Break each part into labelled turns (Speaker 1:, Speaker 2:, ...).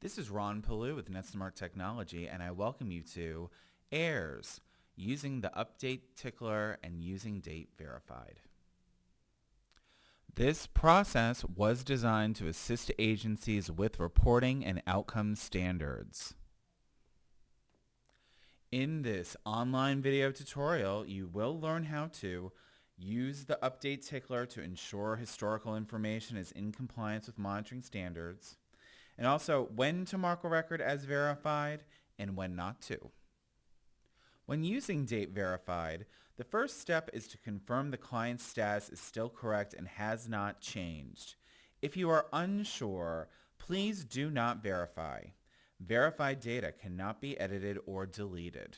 Speaker 1: This is Ron Palou with NetSmart Technology, and I welcome you to AIRS, using the update tickler and using date verified. This process was designed to assist agencies with reporting and outcome standards. In this online video tutorial, you will learn how to use the update tickler to ensure historical information is in compliance with monitoring standards, and also when to mark a record as verified and when not to. When using date verified, the first step is to confirm the client's status is still correct and has not changed. If you are unsure, please do not verify. Verified data cannot be edited or deleted.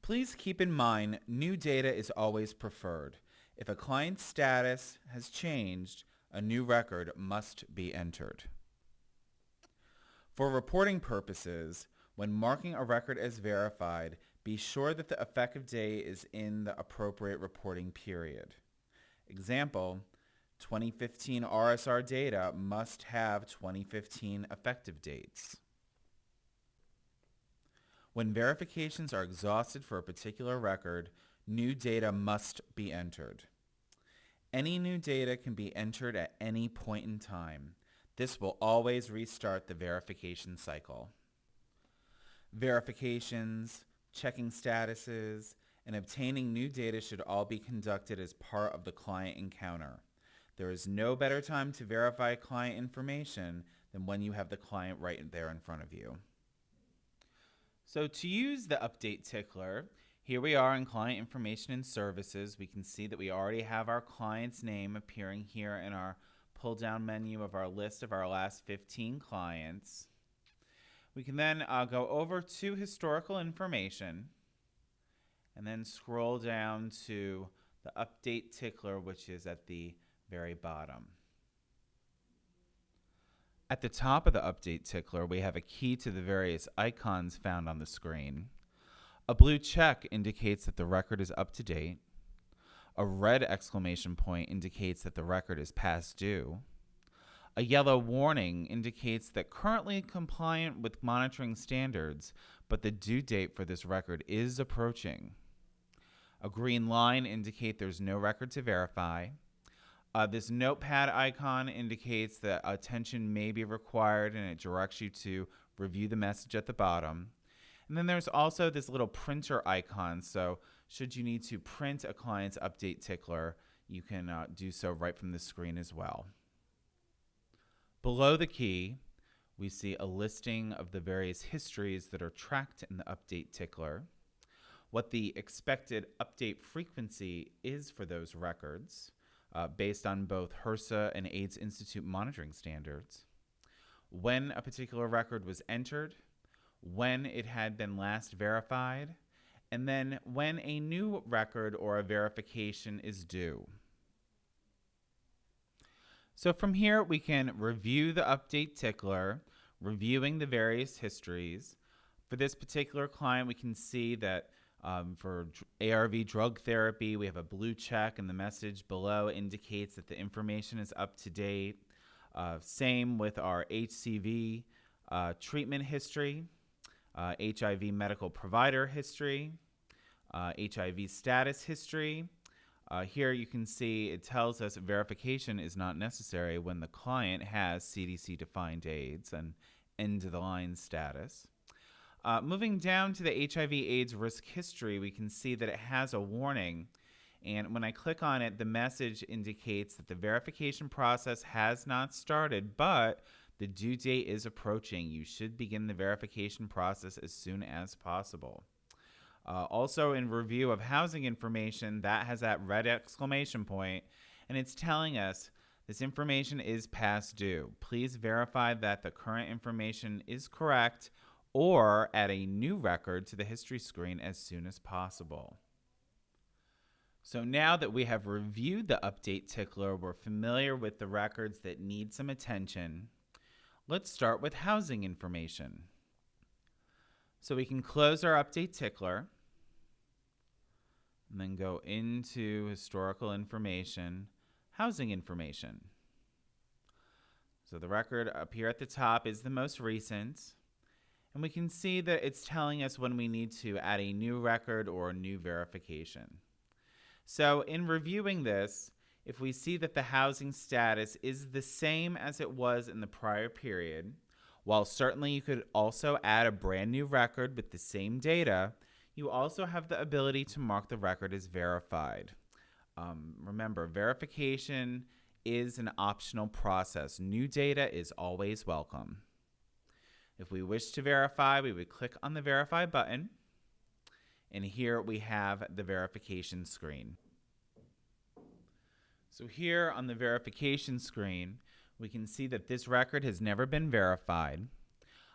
Speaker 1: Please keep in mind, new data is always preferred. If a client's status has changed, a new record must be entered. For reporting purposes, when marking a record as verified, be sure that the effective date is in the appropriate reporting period. Example, 2015 RSR data must have 2015 effective dates. When verifications are exhausted for a particular record, new data must be entered. Any new data can be entered at any point in time. This will always restart the verification cycle. Verifications, checking statuses, and obtaining new data should all be conducted as part of the client encounter. There is no better time to verify client information than when you have the client right there in front of you. So to use the update tickler, here we are in Client Information and Services. We can see that we already have our client's name appearing here in our pull-down menu of our list of our last 15 clients. We can then go over to Historical Information and then scroll down to the update tickler, which is at the very bottom. At the top of the update tickler, we have a key to the various icons found on the screen. A blue check indicates that the record is up to date. A red exclamation point indicates that the record is past due. A yellow warning indicates that currently compliant with monitoring standards, but the due date for this record is approaching. A green line indicates there's no record to verify. This notepad icon indicates that attention may be required, and it directs you to review the message at the bottom. And then there's also this little printer icon, so should you need to print a client's update tickler, you can do so right from the screen as well. Below the key, we see a listing of the various histories that are tracked in the update tickler, what the expected update frequency is for those records, based on both HRSA and AIDS Institute monitoring standards, when a particular record was entered, when it had been last verified, and then when a new record or a verification is due. So from here, we can review the update tickler, reviewing the various histories. For this particular client, we can see that for ARV drug therapy, we have a blue check, and the message below indicates that the information is up to date. Same with our HCV treatment history, HIV medical provider history, HIV status history. Here you can see it tells us verification is not necessary when the client has CDC-defined AIDS and end-of-the-line status. Moving down to the HIV/AIDS risk history, we can see that it has a warning, and when I click on it, the message indicates that the verification process has not started, but the due date is approaching. You should begin the verification process as soon as possible. Also in review of housing information, that has that red exclamation point, and it's telling us this information is past due. Please verify that the current information is correct or add a new record to the history screen as soon as possible. So now that we have reviewed the update tickler, we're familiar with the records that need some attention. Let's start with housing information. So we can close our update tickler and then go into historical information, housing information. So the record up here at the top is the most recent. And we can see that it's telling us when we need to add a new record or a new verification. So in reviewing this, if we see that the housing status is the same as it was in the prior period, while certainly you could also add a brand new record with the same data, you also have the ability to mark the record as verified. Remember, verification is an optional process. New data is always welcome. If we wish to verify, we would click on the Verify button, and here we have the verification screen. So here on the verification screen, we can see that this record has never been verified.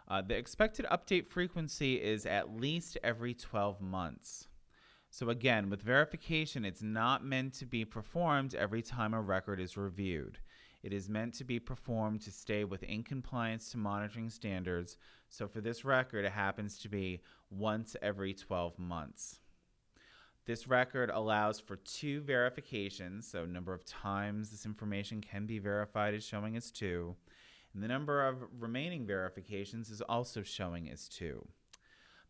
Speaker 1: The expected update frequency is at least every 12 months. So again, with verification, it's not meant to be performed every time a record is reviewed. It is meant to be performed to stay within compliance to monitoring standards. So for this record, it happens to be once every 12 months. This record allows for 2 verifications, so number of times this information can be verified is showing as 2. And the number of remaining verifications is also showing as 2.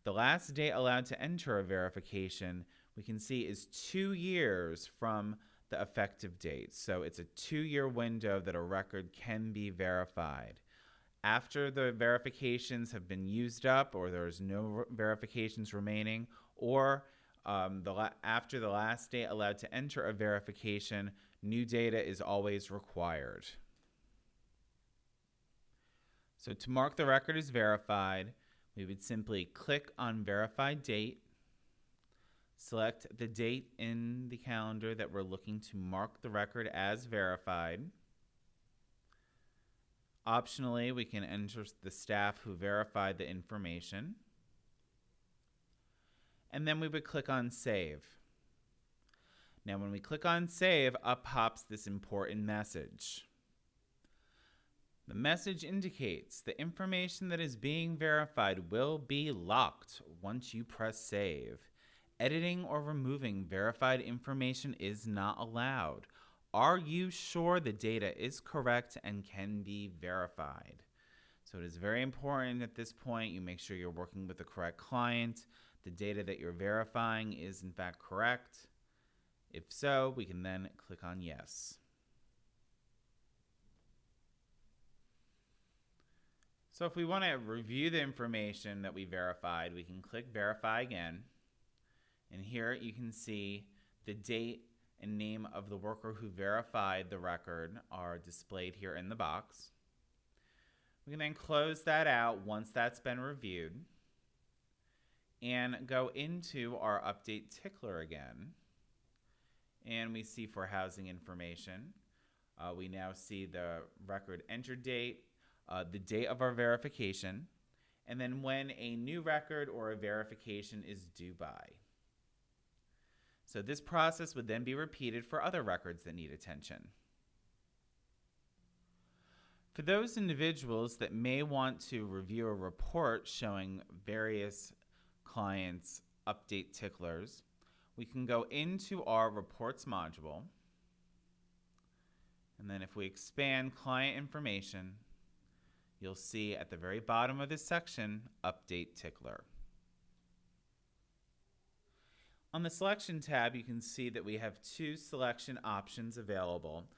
Speaker 1: The last date allowed to enter a verification, we can see, is 2 years from the effective date. So it's a 2-year window that a record can be verified. After the verifications have been used up, or there's no verifications remaining, or after the last date allowed to enter a verification, new data is always required. So to mark the record as verified, we would simply click on Verified Date, select the date in the calendar that we're looking to mark the record as verified. Optionally, we can enter the staff who verified the information. And then we would click on Save. Now when we click on Save, up pops this important message. The message indicates the information that is being verified will be locked once you press Save. Editing or removing verified information is not allowed. Are you sure the data is correct and can be verified? So it is very important at this point you make sure you're working with the correct client. The data that you're verifying is in fact correct. If so, we can then click on Yes. So if we want to review the information that we verified, we can click Verify again. And here you can see the date and name of the worker who verified the record are displayed here in the box. We can then close that out once that's been reviewed and go into our Update Tickler again. And we see for housing information, we now see the record enter date, the date of our verification, and then when a new record or a verification is due by. So this process would then be repeated for other records that need attention. For those individuals that may want to review a report showing various clients' update ticklers, we can go into our Reports module, and then if we expand Client Information, you'll see at the very bottom of this section, Update Tickler. On the Selection tab, you can see that we have 2 selection options available.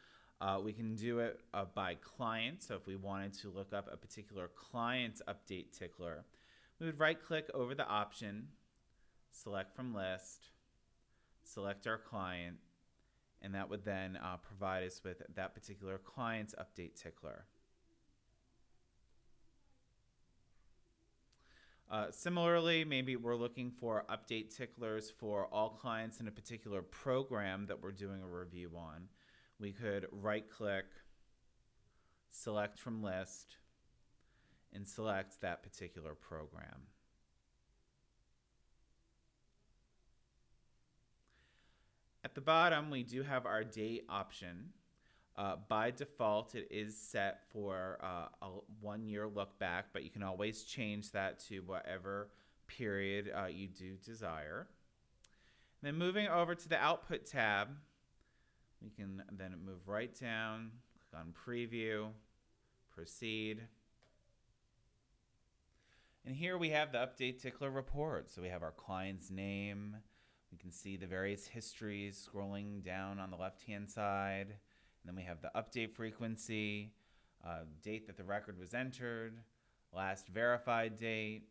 Speaker 1: We can do it by client, so if we wanted to look up a particular client's update tickler, we would right-click over the option, select from list, select our client, and that would then provide us with that particular client's update tickler. Similarly, maybe we're looking for update ticklers for all clients in a particular program that we're doing a review on. We could right-click, select from list, and select that particular program. At the bottom, we do have our date option. By default, it is set for a 1-year look back, but you can always change that to whatever period you do desire. And then moving over to the Output tab, we can then move right down, click on Preview, Proceed. And here we have the update tickler report. So we have our client's name. We can see the various histories scrolling down on the left-hand side. And then we have the update frequency, date that the record was entered, last verified date,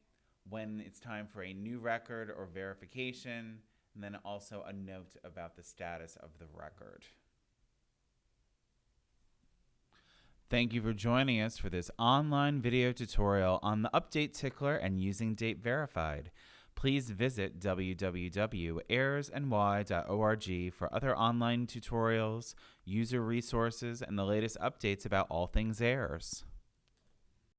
Speaker 1: when it's time for a new record or verification, and then also a note about the status of the record. Thank you for joining us for this online video tutorial on the update tickler and using date verified. Please visit www.AIRSNY.org for other online tutorials, user resources, and the latest updates about all things AIRS.